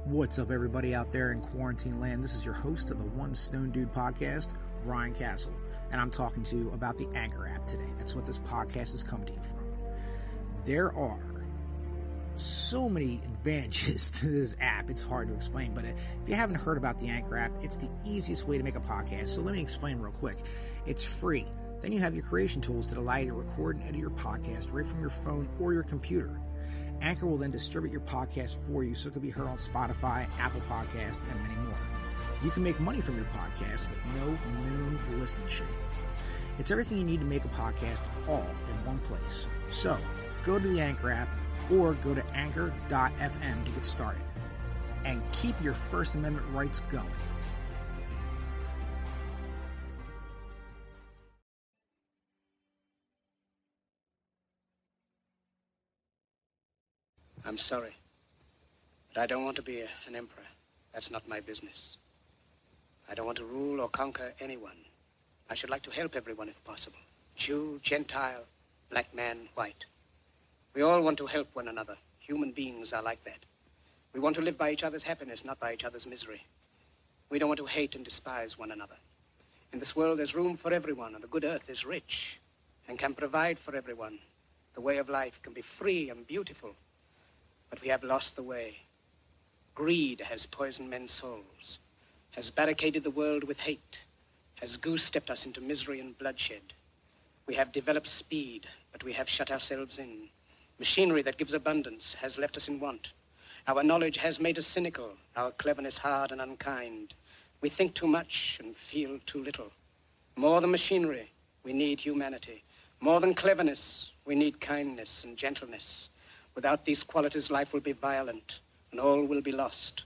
What's up, everybody out there in quarantine land? This is your host of the One Stone Dude podcast, Ryan Castle, and I'm talking to you about the Anchor app today. That's what this podcast has come to you from. There are so many advantages to this app, it's hard to explain, but if you haven't heard about the Anchor app, it's the easiest way to make a podcast, so let me explain real quick. It's free. Then you have your creation tools that allow you to record and edit your podcast right from your phone or your computer. Anchor will then distribute your podcast for you so it can be heard on Spotify, Apple Podcasts, and many more. You can make money from your podcast with no minimum listenership. It's everything you need to make a podcast all in one place. So, go to the Anchor app or go to anchor.fm to get started. And keep your First Amendment rights going. I'm sorry, but I don't want to be an emperor. That's not my business. I don't want to rule or conquer anyone. I should like to help everyone if possible. Jew, Gentile, black man, white. We all want to help one another. Human beings are like that. We want to live by each other's happiness, not by each other's misery. We don't want to hate and despise one another. In this world, there's room for everyone, and the good earth is rich and can provide for everyone. The way of life can be free and beautiful. But we have lost the way. Greed has poisoned men's souls, has barricaded the world with hate, has goose-stepped us into misery and bloodshed. We have developed speed, but we have shut ourselves in. Machinery that gives abundance has left us in want. Our knowledge has made us cynical, our cleverness hard and unkind. We think too much and feel too little. More than machinery, we need humanity. More than cleverness, we need kindness and gentleness. Without these qualities, life will be violent, and all will be lost.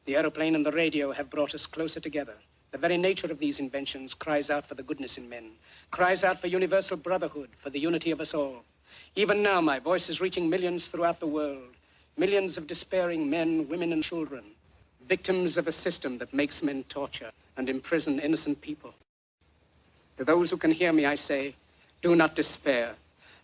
The aeroplane and the radio have brought us closer together. The very nature of these inventions cries out for the goodness in men, cries out for universal brotherhood, for the unity of us all. Even now, my voice is reaching millions throughout the world, millions of despairing men, women, and children, victims of a system that makes men torture and imprison innocent people. To those who can hear me, I say, do not despair.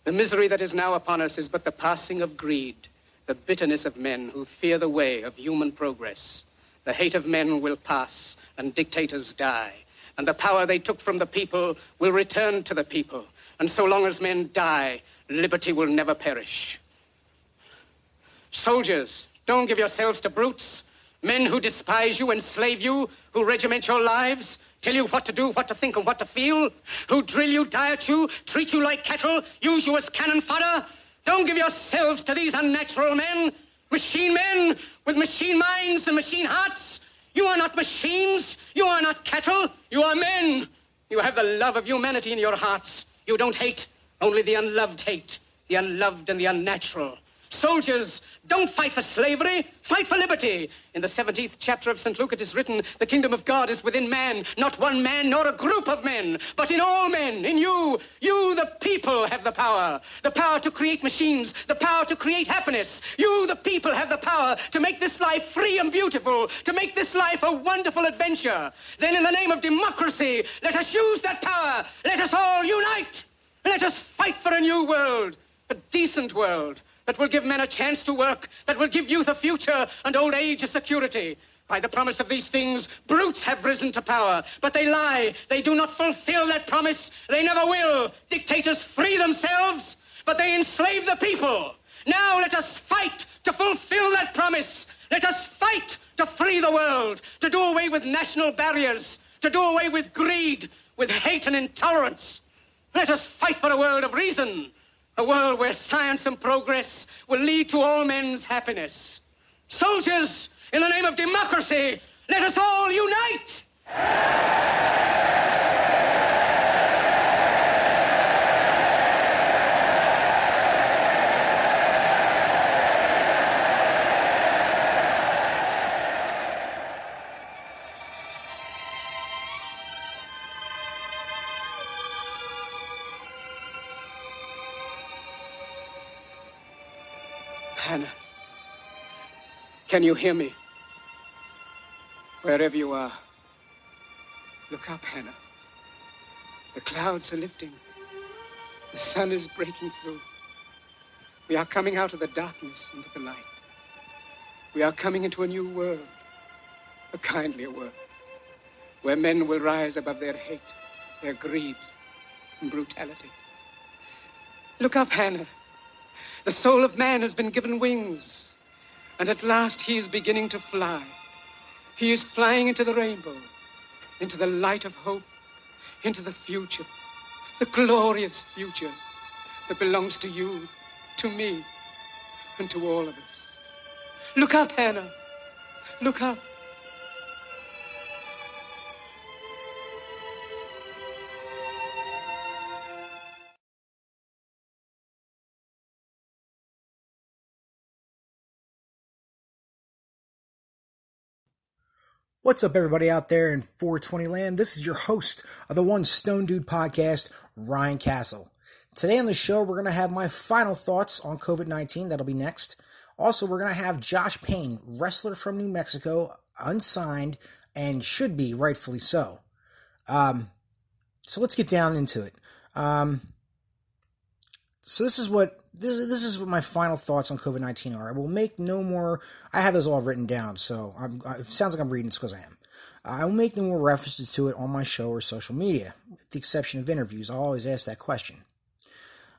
The misery that is now upon us is but the passing of greed, the bitterness of men who fear the way of human progress. The hate of men will pass, and dictators die, and the power they took from the people will return to the people. And so long as men die, liberty will never perish. Soldiers, don't give yourselves to brutes, men who despise you, enslave you, who regiment your lives, tell you what to do, what to think, and what to feel, who drill you, diet you, treat you like cattle, use you as cannon fodder. Don't give yourselves to these unnatural men with machine minds and machine hearts. You are not machines. You are not cattle. You are men. You have the love of humanity in your hearts. You don't hate. Only the unloved hate. The unloved and the unnatural. Soldiers, don't fight for slavery, fight for liberty. In the 17th chapter of St. Luke it is written, the kingdom of God is within man, not one man nor a group of men, but in all men, in you. You, the people, have the power to create machines, the power to create happiness. You, the people, have the power to make this life free and beautiful, to make this life a wonderful adventure. Then in the name of democracy, let us use that power. Let us all unite. Let us fight for a new world, a decent world, that will give men a chance to work, that will give youth a future and old age a security. By the promise of these things, brutes have risen to power, but they lie. They do not fulfill that promise. They never will. Dictators free themselves, but they enslave the people. Now let us fight to fulfill that promise. Let us fight to free the world, to do away with national barriers, to do away with greed, with hate and intolerance. Let us fight for a world of reason, a world where science and progress will lead to all men's happiness. Soldiers, in the name of democracy, let us all unite! Hannah, can you hear me? Wherever you are, look up, Hannah. The clouds are lifting. The sun is breaking through. We are coming out of the darkness into the light. We are coming into a new world, a kindlier world, where men will rise above their hate, their greed, and brutality. Look up, Hannah. The soul of man has been given wings, and at last he is beginning to fly. He is flying into the rainbow, into the light of hope, into the future, the glorious future that belongs to you, to me, and to all of us. Look up, Hannah. Look up. What's up, everybody out there in 420 land? This is your host of the One Stone Dude podcast, Ryan Castle. Today on the show, we're going to have my final thoughts on COVID-19. That'll be next. Also, we're going to have Josh Payne, wrestler from New Mexico, unsigned, and should be rightfully so. So let's get down into it. So this is what my final thoughts on COVID-19 are. I will make no more. I have this all written down, so it sounds like I'm reading. It's because I am. I will make no more references to it on my show or social media, with the exception of interviews. I'll always ask that question.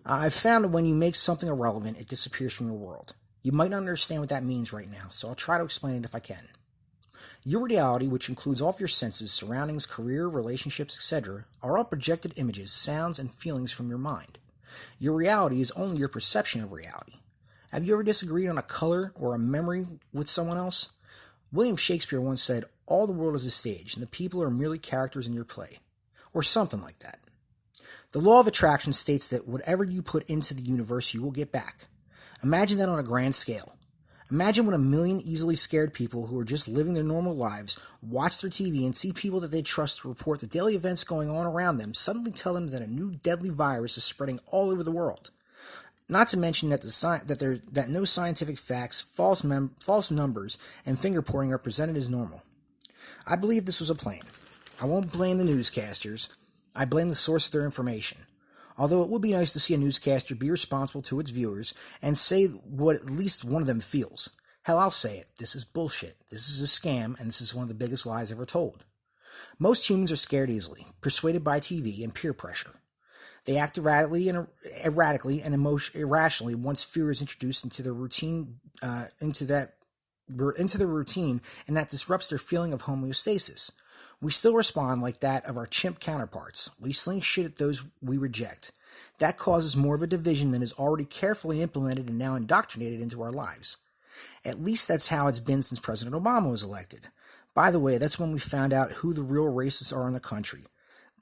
I've found that when you make something irrelevant, it disappears from your world. You might not understand what that means right now, so I'll try to explain it if I can. Your reality, which includes all of your senses, surroundings, career, relationships, etc., are all projected images, sounds, and feelings from your mind. Your reality is only your perception of reality. Have you ever disagreed on a color or a memory with someone else? William Shakespeare once said, "All the world is a stage, and the people are merely characters in your play." Or something like that. The law of attraction states that whatever you put into the universe, you will get back. Imagine that on a grand scale. Imagine when 1 million easily scared people who are just living their normal lives watch their TV and see people that they trust to report the daily events going on around them suddenly tell them that a new deadly virus is spreading all over the world. Not to mention that no scientific facts, false numbers, and finger pointing are presented as normal. I believe this was a plan. I won't blame the newscasters. I blame the source of their information. Although it would be nice to see a newscaster be responsible to its viewers and say what at least one of them feels. Hell, I'll say it. This is bullshit. This is a scam, and this is one of the biggest lies ever told. Most humans are scared easily, persuaded by TV and peer pressure. They act erratically and irrationally once fear is introduced into their routine, into their routine, and that disrupts their feeling of homeostasis. We still respond like that of our chimp counterparts. We sling shit at those we reject. That causes more of a division than is already carefully implemented and now indoctrinated into our lives. At least that's how it's been since President Obama was elected. By the way, that's when we found out who the real racists are in the country.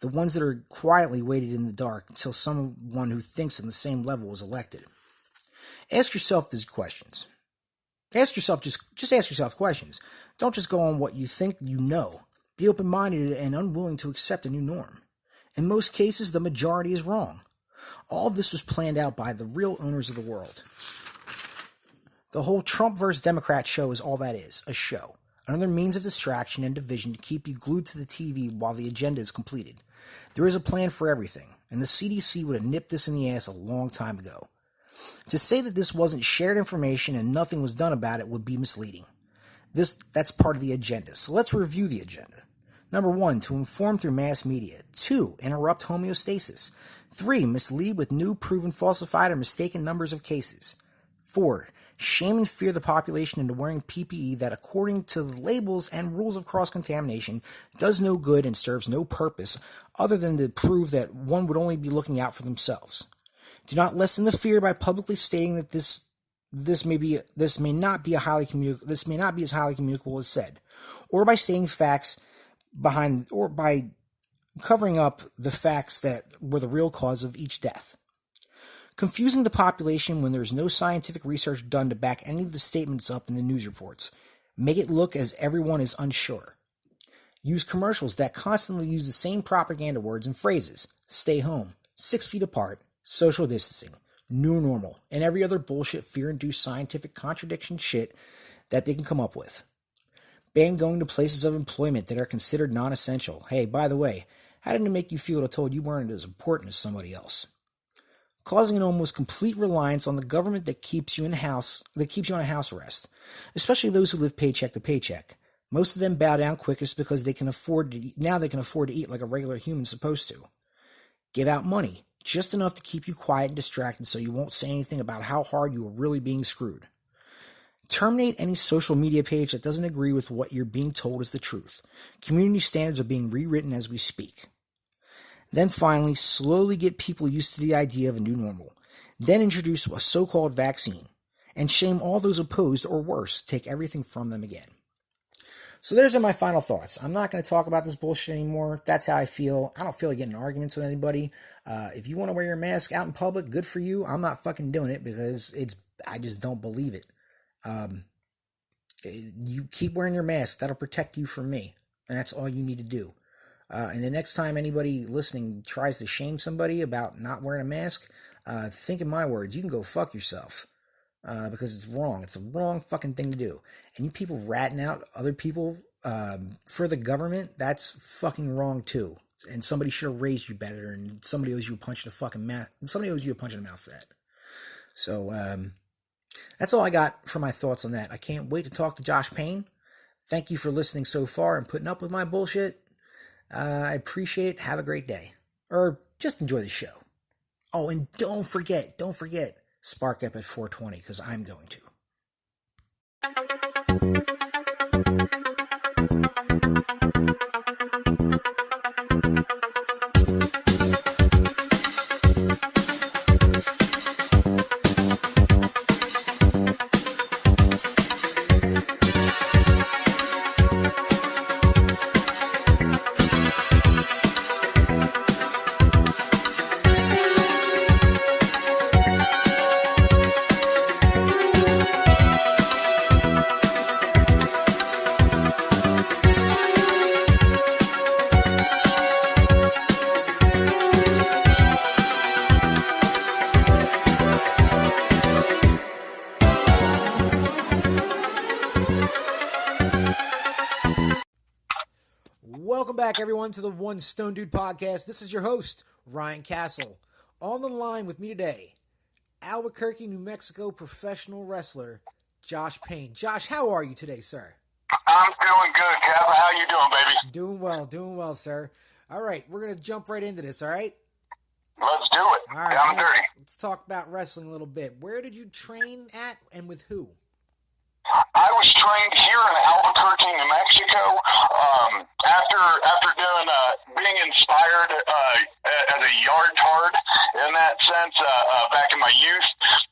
The ones that are quietly waited in the dark until someone who thinks on the same level was elected. Ask yourself these questions. Just ask yourself questions. Don't just go on what you think you know. Be open-minded and unwilling to accept a new norm. In most cases, the majority is wrong. All of this was planned out by the real owners of the world. The whole Trump versus Democrat show is all that is, a show. Another means of distraction and division to keep you glued to the TV while the agenda is completed. There is a plan for everything, and the CDC would have nipped this in the ass a long time ago. To say that this wasn't shared information and nothing was done about it would be misleading. That's part of the agenda, so let's review the agenda. Number 1, to inform through mass media. 2, interrupt homeostasis. 3, mislead with new, proven, falsified, or mistaken numbers of cases. 4, shame and fear the population into wearing PPE that, according to the labels and rules of cross-contamination, does no good and serves no purpose other than to prove that one would only be looking out for themselves. Do not lessen the fear by publicly stating that this may not be as highly communicable as said, or by stating facts or by covering up the facts that were the real cause of each death. Confusing the population when there's no scientific research done to back any of the statements up in the news reports. Make it look as everyone is unsure. Use commercials that constantly use the same propaganda words and phrases. Stay home, 6 feet apart, social distancing, new normal, and every other bullshit fear-induced scientific contradiction shit that they can come up with. Ban going to places of employment that are considered non-essential. Hey, by the way, how did it make you feel to told you weren't as important as somebody else? causing an almost complete reliance on the government that keeps you on house arrest, especially those who live paycheck to paycheck. Most of them bow down quickest because they can afford to eat like a regular human's supposed to. Give out money, just enough to keep you quiet and distracted so you won't say anything about how hard you are really being screwed. Terminate any social media page that doesn't agree with what you're being told is the truth. Community standards are being rewritten as we speak. Then finally, slowly get people used to the idea of a new normal. Then introduce a so-called vaccine. And shame all those opposed, or worse, take everything from them again. So those are my final thoughts. I'm not going to talk about this bullshit anymore. That's how I feel. I don't feel like getting in arguments with anybody. If you want to wear your mask out in public, good for you. I'm not fucking doing it because I just don't believe it. You keep wearing your mask. That'll protect you from me. And that's all you need to do. And the next time anybody listening tries to shame somebody about not wearing a mask, think in my words, you can go fuck yourself. Because it's wrong. It's a wrong fucking thing to do. And you people ratting out other people for the government, that's fucking wrong too. And somebody should have raised you better, and somebody owes you a punch in the fucking mouth. Somebody owes you a punch in the mouth for that. So, that's all I got for my thoughts on that. I can't wait to talk to Josh Payne. Thank you for listening so far and putting up with my bullshit. I appreciate it. Have a great day. Or just enjoy the show. Oh, and don't forget, spark up at 420, because I'm going to. Welcome back, everyone, to the One Stone Dude podcast. This is your host, Ryan Castle. On the line with me today, Albuquerque, New Mexico professional wrestler, Josh Payne. Josh, how are you today, sir? I'm doing good, Kevin. How you doing, baby? Doing well, sir. All right, we're going to jump right into this, all right? Let's do it. All right, down and dirty. Let's talk about wrestling a little bit. Where did you train at and with who? I was trained here in Albuquerque, New Mexico. After doing being inspired as a yard tard in that sense back in my youth,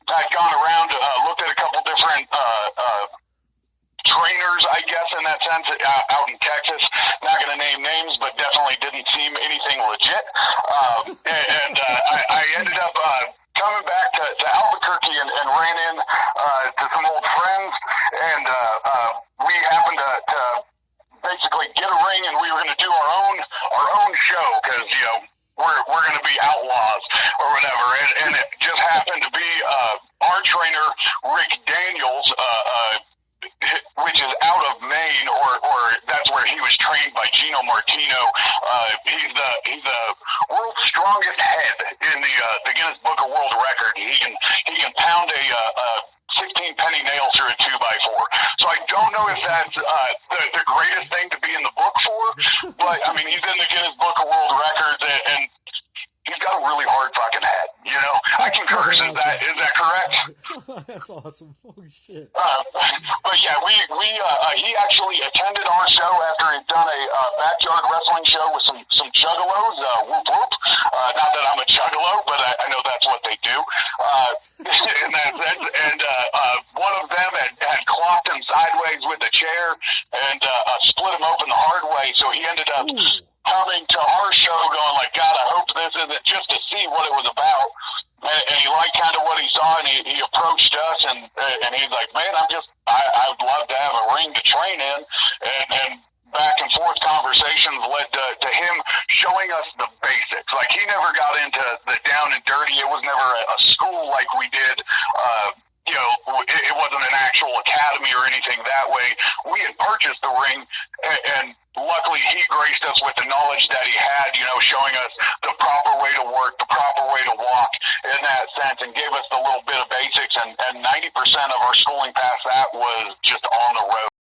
I'd gone around, looked at a couple different trainers, I guess, in that sense, out in Texas. Not going to name names, but definitely didn't seem anything legit. I ended up coming back to Albuquerque and ran in to some old friends, and we happened to basically get a ring, and we were going to do our own show because we're going to be outlaws or whatever, and it just happened to be our trainer Rick Daniels, which is out of Maine, or that's where he was trained by Gino Martino. He's the world's strongest head in the Guinness Book of World Record. He can pound a 16-penny nail through a 2x4. So I don't know if that's the greatest thing to be in the book for, but I mean, he's in the Guinness Book of World Records, and he's got a really hard fucking head, I concur. Is that correct? That's awesome. Holy shit. But yeah, he actually attended our show after he'd done a backyard wrestling show with some juggalos, whoop whoop. Not that I'm a juggalo, but I know that's what they do. In that sense. And one of them had clocked him sideways with a chair and split him open the hard way, so he ended up coming to our show going like, God, I hope this isn't just to see what it was about. And he liked kind of what he saw, and he approached us, and he's like, man, I would love to have a ring to train in. And back and forth conversations led to him showing us the basics. Like, he never got into the down and dirty. It was never a school like we did, it wasn't an actual academy or anything that way. We had purchased the ring, and luckily he graced us with the knowledge that he had, showing us the proper way to work, the proper way to walk in that sense, and gave us the little bit of basics, and 90% of our schooling past that was just on the road.